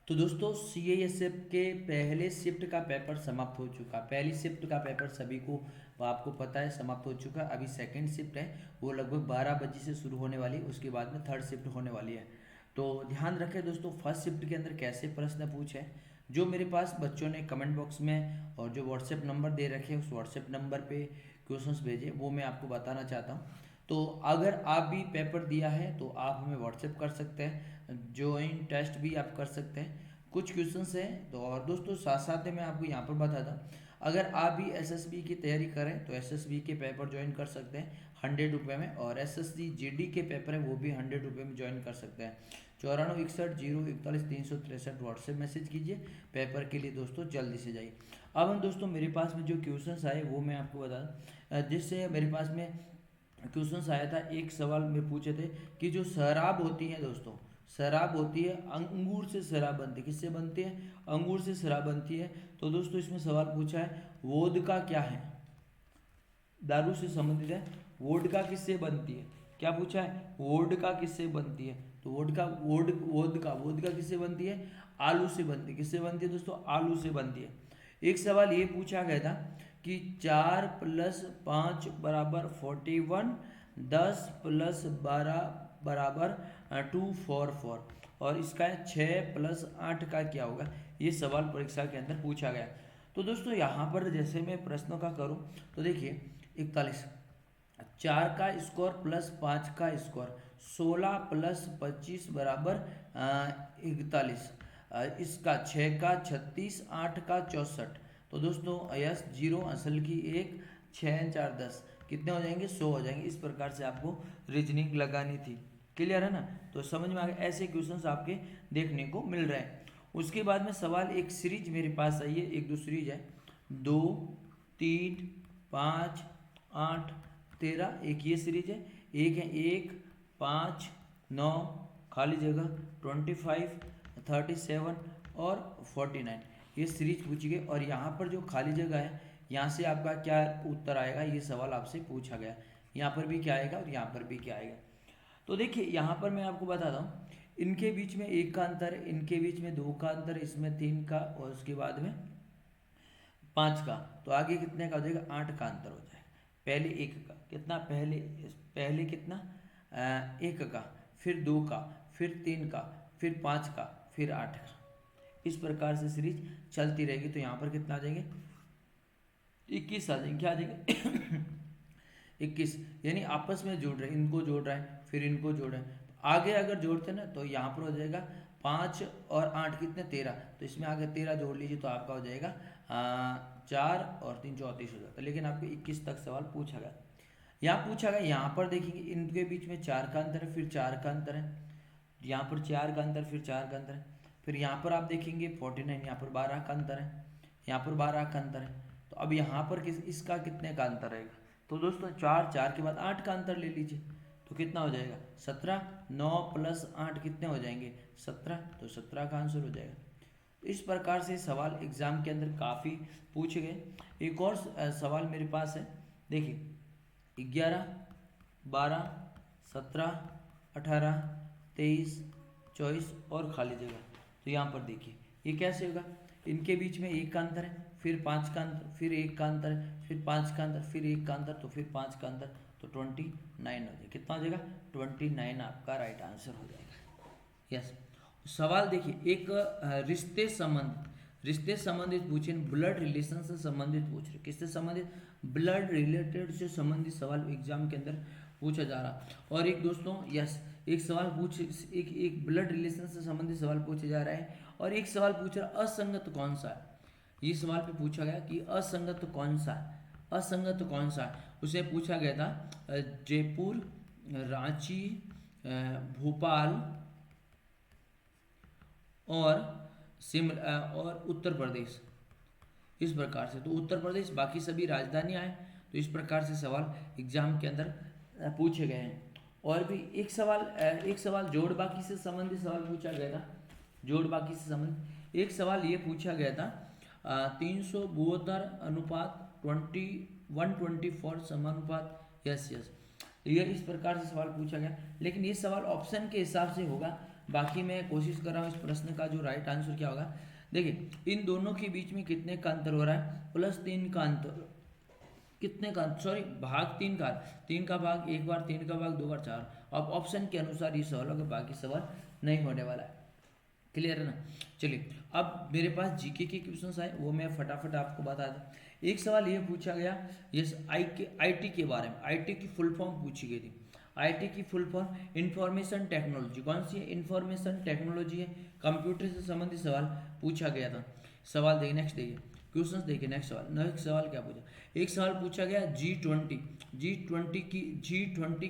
तो दोस्तों सीएएसएफ के पहले शिफ्ट का पेपर समाप्त हो चुका। पहली शिफ्ट का पेपर सभी को आपको पता है समाप्त हो चुका। अभी सेकंड शिफ्ट है, वो लगभग 12 बजे से शुरू होने वाली है। उसके बाद में थर्ड शिफ्ट होने वाली है। तो ध्यान रखें दोस्तों, फर्स्ट शिफ्ट के अंदर कैसे प्रश्न पूछे, जो मेरे पास बच्चों ने कमेंट बॉक्स में और जो व्हाट्सएप नंबर दे रखे उस व्हाट्सएप नंबर पे क्वेश्चंस भेजे, वो मैं आपको बताना चाहता हूँ। तो अगर आप भी पेपर दिया है तो आप हमें व्हाट्सएप कर सकते हैं, ज्वाइन टेस्ट भी आप कर सकते हैं। कुछ क्वेश्चंस हैं तो, और दोस्तों साथ साथ में मैं आपको यहाँ पर बता दूं, अगर आप भी एसएसबी की तैयारी करें तो एसएसबी के पेपर ज्वाइन कर सकते हैं 100 रुपये में, और एसएससी जीडी के पेपर है वो भी 100 रुपये में ज्वाइन कर सकते हैं। 9461 041 363 व्हाट्सएप मैसेज कीजिए पेपर के लिए दोस्तों, जल्दी से जाइए। अब हम दोस्तों मेरे पास में जो क्वेश्चंस आए वो मैं आपको बता दूं, जिससे मेरे पास में क्वेश्चंस आया था। एक सवाल में पूछे थे कि जो शराब होती है दोस्तों, शराब होती है, अंगूर से शराब बनती है। किससे बनती है? अंगूर से शराब बनती है। तो दोस्तों इसमें सवाल पूछा है वोदका क्या है, दारू से संबंधित है। वोडका किससे बनती है? क्या पूछा है? वोडका किससे बनती है? तो वोदका किससे बनती है? आलू से बनती है। किससे बनती है दोस्तों? आलू से बनती है। एक सवाल ये पूछा गया था कि 4+5 = 41, 10+12 = 244, और इसका 6+8 का क्या होगा? ये सवाल परीक्षा के अंदर पूछा गया। तो दोस्तों यहाँ पर जैसे मैं प्रश्नों का करूँ तो देखिए 41, 4 का स्कोर प्लस 5 का स्कोर, 16+25 = 41। इसका 6 का 36, 8 का 64। तो दोस्तों यस 0 असल की 1, 6 4 10 कितने हो जाएंगे? 100 हो जाएंगे। इस प्रकार से आपको रीजनिंग लगानी थी। क्लियर है ना? तो समझ में आ गया। ऐसे क्वेश्चंस आपके देखने को मिल रहे हैं। उसके बाद में सवाल, एक सीरीज मेरे पास आई है, एक दो सीरीज है, 2, 3, 5, 8, 13, एक ये सीरीज है। एक है 1, 5, 9, खाली जगह 25, 37 और 49, ये सीरीज पूछी गई। और यहाँ पर जो खाली जगह है, यहाँ से आपका क्या उत्तर आएगा, ये सवाल आपसे पूछा गया। यहाँ पर भी क्या आएगा और यहाँ पर भी क्या आएगा। तो देखिए यहाँ पर मैं आपको बताता हूँ, इनके बीच में 1 का अंतर है, इनके बीच में 2 का अंतर है, इसमें 3 का, और उसके बाद में 5 का। तो आगे कितने का हो जाएगा? 8 का अंतर हो जाएगा। पहले 1 का कितना, पहले पहले कितना, 1 का, फिर 2 का, फिर 3 का, फिर 5 का, फिर 8 का। इस प्रकार से सीरीज चलती रहेगी। तो यहाँ पर कितना आ जाएंगे? 21 आ जाएंगे। क्या आ जाएंगे? 21, यानी आपस में जोड़ रहे हैं, इनको जोड़ रहा है फिर इनको जोड़ रहे हैं। तो आगे अगर जोड़ते हैं ना तो यहाँ पर हो जाएगा 5 और 8 कितने, 13। तो इसमें आगे 13 जोड़ लीजिए तो आपका हो जाएगा 4 और 3 34 हो जाता है। लेकिन आपको 21 तक सवाल पूछा गया। यहाँ पूछा गया, यहाँ पर देखेंगे इनके बीच में 4 का अंतर है, फिर 4 का अंतर है, यहाँ पर 4 का अंतर, फिर 4 का अंतर है, फिर यहाँ पर आप देखेंगे 49, यहाँ पर 12 का अंतर है, यहाँ पर 12 का अंतर है। तो अब यहाँ पर इसका कितने का अंतर रहेगा? तो दोस्तों 4, 4 के बाद 8 का अंतर ले लीजिए तो कितना हो जाएगा? 17। 9 + 8 कितने हो जाएंगे? 17। तो 17 का आंसर हो जाएगा। तो इस प्रकार से सवाल एग्जाम के अंदर काफ़ी पूछे गए। एक और सवाल मेरे पास है, देखिए 11, 12, 17, 18, 23, 24 और खाली जगह। तो यहाँ पर देखिए ये कैसे होगा? इनके बीच में 1 का अंतर है, फिर 5 का अंतर, फिर 1 का अंतर है, फिर 5 का अंतर, फिर 1 का अंतर, तो फिर 5 का अंतर, तो 29 हो जाएगा। कितना हो जाएगा? 29 आपका राइट आंसर हो जाएगा। यस। सवाल देखिए, एक रिश्ते संबंधित पूछे, ब्लड रिलेशन से संबंधित पूछ रहे। किससे संबंधित? ब्लड रिलेटेड से संबंधित सवाल एग्जाम के अंदर पूछा जा रहा। और एक दोस्तों यस, एक सवाल पूछ, एक ब्लड रिलेशन से संबंधित सवाल पूछे जा रहा है। और एक सवाल पूछ रहा असंगत कौन सा है। ये सवाल पे पूछा गया कि असंगत कौन सा है, असंगत कौन सा है। उसे पूछा गया था जयपुर, रांची, भोपाल और शिमला और उत्तर प्रदेश। इस प्रकार से, तो उत्तर प्रदेश, बाकी सभी राजधानियां हैं। तो इस प्रकार से सवाल एग्जाम के अंदर पूछे गए हैं। और भी एक सवाल जोड़ बाकी से संबंधित सवाल पूछा गया था। जोड़ बाकी से संबंधित एक सवाल ये पूछा गया था, 372:124 समानुपात। यस यस, ये इस प्रकार से सवाल पूछा गया। लेकिन ये सवाल ऑप्शन के हिसाब से होगा, बाकी मैं कोशिश कर रहा हूँ इस प्रश्न का जो राइट आंसर क्या होगा। देखिए इन दोनों के बीच में कितने का अंतर हो रहा है, +3 का अंतर, कितने का, सॉरी भाग 3 का, 3 का भाग 1 बार, 3 का भाग 2 बार 4। अब ऑप्शन के अनुसार ये सवाल होगा, बाकी सवाल नहीं होने वाला है। क्लियर है ना। चलिए अब मेरे पास जीके के क्वेश्चंस आए, वो मैं फटाफट आपको बता दूं। एक सवाल ये पूछा गया, यस आईटी के बारे में, आईटी की फुल फॉर्म पूछी गई थी। आईटी की फुल फॉर्म इंफॉर्मेशन टेक्नोलॉजी, कौन सी है, इंफॉर्मेशन टेक्नोलॉजी है। कंप्यूटर से संबंधित सवाल पूछा गया था। सवाल देखिए, नेक्स्ट देखिए क्वेश्चन देखिए, नेक्स्ट सवाल क्या पूछा। एक सवाल पूछा गया जी20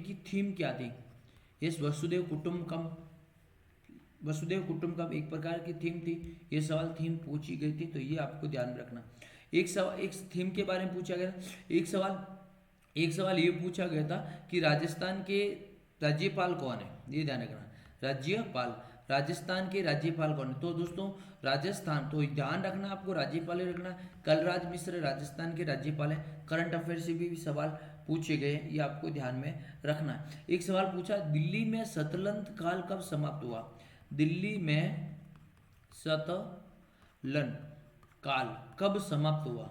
की थीम क्या थी। यस वसुदेव कुटुंबकम एक प्रकार की थीम थी। ये सवाल थीम पूछी गई थी, तो ये आपको ध्यान में रखना। एक सवाल एक थीम के बारे में पूछा गया। एक सवाल ये पूछा गया था कि राजस्थान के राज्यपाल कौन है, ये ध्यान रखना। राजस्थान के राज्यपाल कौन है। तो दोस्तों राजस्थान, तो ध्यान रखना आपको, राज्यपाल ही रखना। कलराज मिश्र राजस्थान के राज्यपाल हैं। करंट अफेयर से भी सवाल पूछे गए, ये आपको ध्यान में रखना है। एक सवाल पूछा, दिल्ली में सतलंत काल कब समाप्त हुआ। दिल्ली में सतलन काल कब समाप्त हुआ,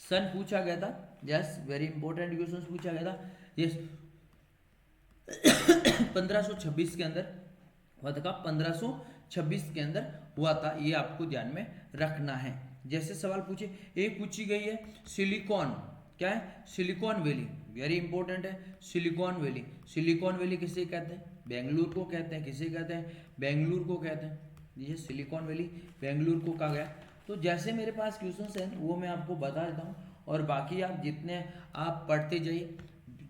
सन पूछा गया था। यस वेरी इंपॉर्टेंट क्वेश्चन पूछा गया था। यस 1526 के अंदर हुआ था। 1526 के अंदर हुआ था, ये आपको ध्यान में रखना है। जैसे सवाल पूछे, एक पूछी गई है सिलिकॉन, क्या है, सिलिकॉन वैली, वेरी इंपॉर्टेंट है। सिलिकॉन वैली किसे कहते हैं, बेंगलुरु को कहते हैं। किसे कहते हैं, बेंगलुरु को कहते हैं। ये सिलिकॉन वैली बेंगलुरु को कहा गया। तो जैसे मेरे पास क्वेश्चंस हैं वो मैं आपको बता देता हूँ, और बाकी आप जितने आप पढ़ते जाइए।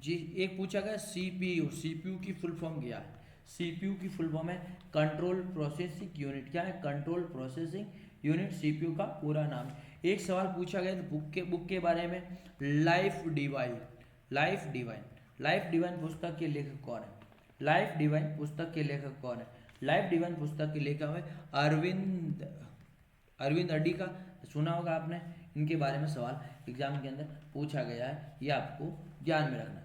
जी एक पूछा गया सीपीयू की फुल फॉर्म क्या है। सीपीयू की फुल फॉर्म है कंट्रोल प्रोसेसिंग यूनिट। क्या है, कंट्रोल प्रोसेसिंग यूनिट सीपीयू का पूरा नाम। एक सवाल पूछा गया बुक के बारे में, लाइफ डिवाइन पुस्तक के लेखक कौन है। लाइफ डिवाइन पुस्तक के लेखक कौन है। लाइफ डिवाइन पुस्तक के लेखक है अरविंद अडिगा, सुना होगा आपने। इनके बारे में सवाल एग्जाम के अंदर पूछा गया है, ये आपको ध्यान में रखना।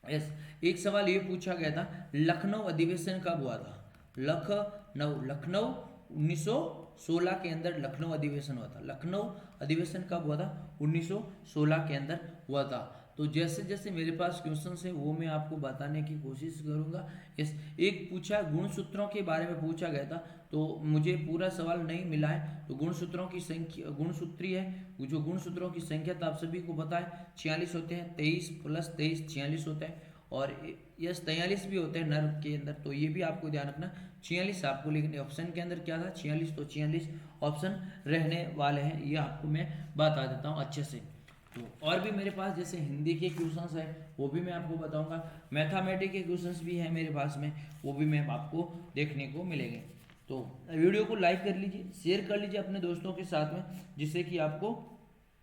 यस एक सवाल ये पूछा गया था, लखनऊ अधिवेशन कब हुआ था। लखनऊ 1916 के अंदर लखनऊ अधिवेशन हुआ था। लखनऊ अधिवेशन कब हुआ था, 1916 के अंदर हुआ था। तो जैसे जैसे मेरे पास क्वेश्चंस है वो मैं आपको बताने की कोशिश करूंगा। यस एक पूछा गुणसूत्रों के बारे में पूछा गया था, तो मुझे पूरा सवाल नहीं मिला है। तो गुणसूत्रों की संख्या, गुणसूत्री है जो गुणसूत्रों की संख्या तो आप सभी को पता है 46 होते हैं। 23 + 23 46 होते हैं, और यस 43 भी होते हैं नर के अंदर। तो ये भी आपको ध्यान रखना, 46 आपको लिखने। ऑप्शन के अंदर क्या था, 46, तो 46 ऑप्शन रहने वाले हैं, ये आपको मैं बता देता हूँ अच्छे से। तो और भी मेरे पास जैसे हिंदी के क्वेश्चंस हैं वो भी मैं आपको बताऊंगा। मैथमेटिक्स के क्वेश्चंस भी हैं मेरे पास में, वो भी मैं आपको देखने को मिलेंगे। तो वीडियो को लाइक कर लीजिए, शेयर कर लीजिए अपने दोस्तों के साथ में, जिससे कि आपको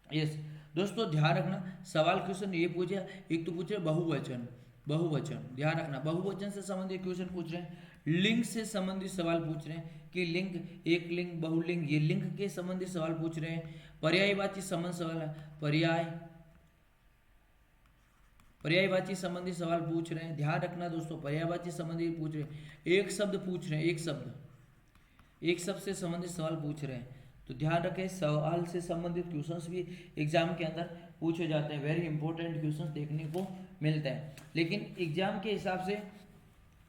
यस दोस्तों ध्यान रखना। सवाल क्वेश्चन ये पूछे, एक तो पूछे बहुवचन, ध्यान रखना बहुवचन से संबंधित क्वेश्चन पूछ रहे हैं। लिंग से संबंधित सवाल पूछ रहे हैं कि लिंग, एक लिंग, बहुलिंग, ये लिंग के संबंधित सवाल पूछ रहे हैं। पर्यायवाची संबंध सवाल है, पर्यायवाची संबंधित सवाल पूछ रहे हैं। ध्यान रखना दोस्तों, पर्यायवाची संबंधी पूछ रहे हैं। एक शब्द पूछ रहे हैं, एक शब्द से संबंधित सवाल पूछ रहे हैं। तो ध्यान रखें, सवाल से संबंधित क्वेश्चंस भी एग्जाम के अंदर पूछे जाते हैं। वेरी इंपॉर्टेंट क्वेश्चंस देखने को मिलते हैं, लेकिन एग्जाम के हिसाब से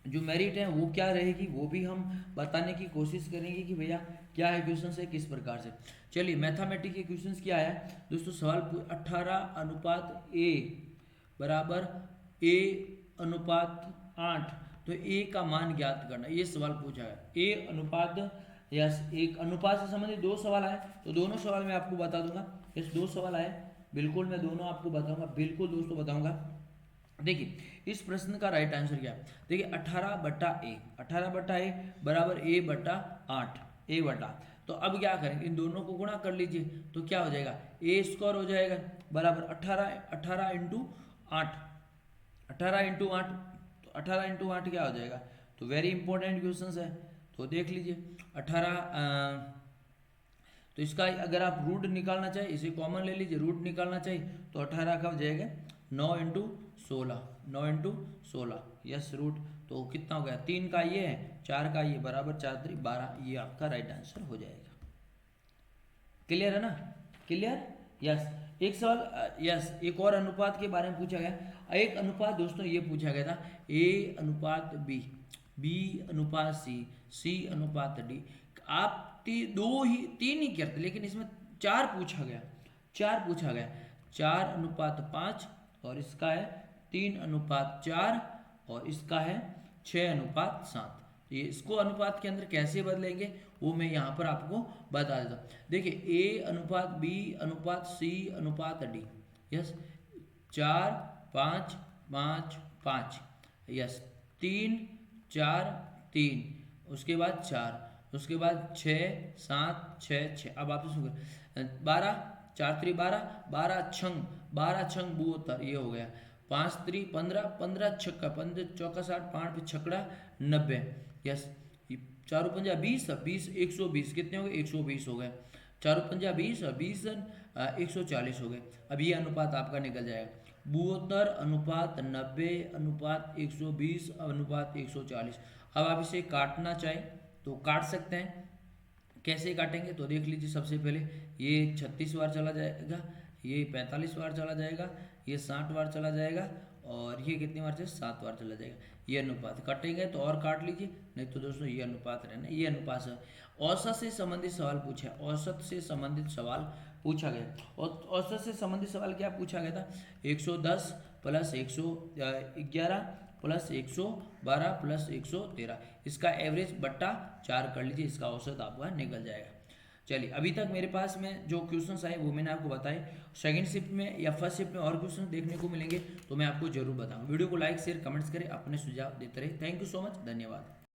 जो मेरिट है वो क्या रहेगी वो भी हम बताने की कोशिश करेंगे कि भैया क्या है क्वेश्चन है किस प्रकार से। चलिए मैथमेटिक्स के क्वेश्चंस क्या है दोस्तों। सवाल 18:A बराबर A:8, तो A का मान ज्ञात करना, ये सवाल पूछा है। A अनुपात, यस एक अनुपात से संबंधित दो सवाल आए, तो दोनों सवाल मैं आपको बता दूंगा। यस दो सवाल आए, बिल्कुल मैं दोनों आपको बताऊंगा, बिल्कुल दोस्तों बताऊंगा। देखिए इस प्रश्न का राइट आंसर क्या है, देखिए 18/A बराबर A/8, तो अब क्या करेंगे, इन दोनों को गुणा कर लीजिए, तो क्या हो जाएगा, A² हो जाएगा बराबर 18 × 8, 18 × 8, तो 18 × 8 क्या हो जाएगा। तो वेरी इंपॉर्टेंट क्वेश्चन है, तो देख लीजिए 18, तो इसका अगर आप रूट निकालना चाहिए, इसे कॉमन ले लीजिए, रूट निकालना चाहिए तो 18 का हो जाएगा 9 × 16, 9 × 16, यस रूट तो कितना हो गया, 3 का ये है, 4 का ये, बराबर 4 3 12, ये आपका राइट आंसर हो जाएगा। क्लियर है ना, क्लियर, यस। एक सवाल, यस, एक और अनुपात के बारे में पूछा गया। एक अनुपात दोस्तों ये पूछा गया था, ए अनुपात बी, बी अनुपात सी, सी अनुपात डी। आप तीन ही करते, लेकिन इसमें 4 पूछा गया, 4 पूछा गया, 4 अनुपात 5, और इसका है 3 अनुपात 4, और इसका है 6 अनुपात 7। तो ये इसको अनुपात के अंदर कैसे बदलेंगे वो मैं यहाँ पर आपको बता देता हूँ। देखिए ए अनुपात बी अनुपात सी अनुपात डी, यस, 4 5 5 5, यस, 3 4 3, उसके बाद 4, उसके बाद 6 7 6 6। अब आप इसको 12, 4 3 12, 12 छंग 72, ये हो गया। 5 3 15, 15 छक्का 15 चौका 60, 5 छकड़ा 90, यस। 4 पंजा 20, 20 120, कितने हो गए, 120 हो गए। 4 पंजा 20, 20 140 हो गए। अब ये अनुपात आपका निकल जाएगा, 72 अनुपात 90 अनुपात 120 अनुपात 140। अब आप इसे काटना चाहें तो काट सकते हैं। कैसे काटेंगे तो देख लीजिए, सबसे पहले ये 36 बार चला जाएगा, ये 45 बार चला जाएगा, ये 60 बार चला जाएगा, और ये कितनी बार से 7 बार चला जाएगा। ये अनुपात कटेंगे तो और काट लीजिए, नहीं तो दोस्तों ये अनुपात रहना, ये अनुपात है। औसत से संबंधित सवाल पूछा, औसत से संबंधित सवाल पूछा गया। और औसत से संबंधित सवाल क्या पूछा गया था, 110 प्लस 111 प्लस 112 प्लस 113, इसका एवरेज बट्टा 4 कर लीजिए, इसका औसत आपका निकल जाएगा। चलिए, अभी तक मेरे पास में जो क्वेश्चंस आए वो मैंने आपको बताए। सेकंड शिफ्ट में या फर्स्ट शिफ्ट में और क्वेश्चन देखने को मिलेंगे तो मैं आपको जरूर बताऊंगा। वीडियो को लाइक शेयर कमेंट्स करें, अपने सुझाव देते रहे। थैंक यू सो मच, धन्यवाद।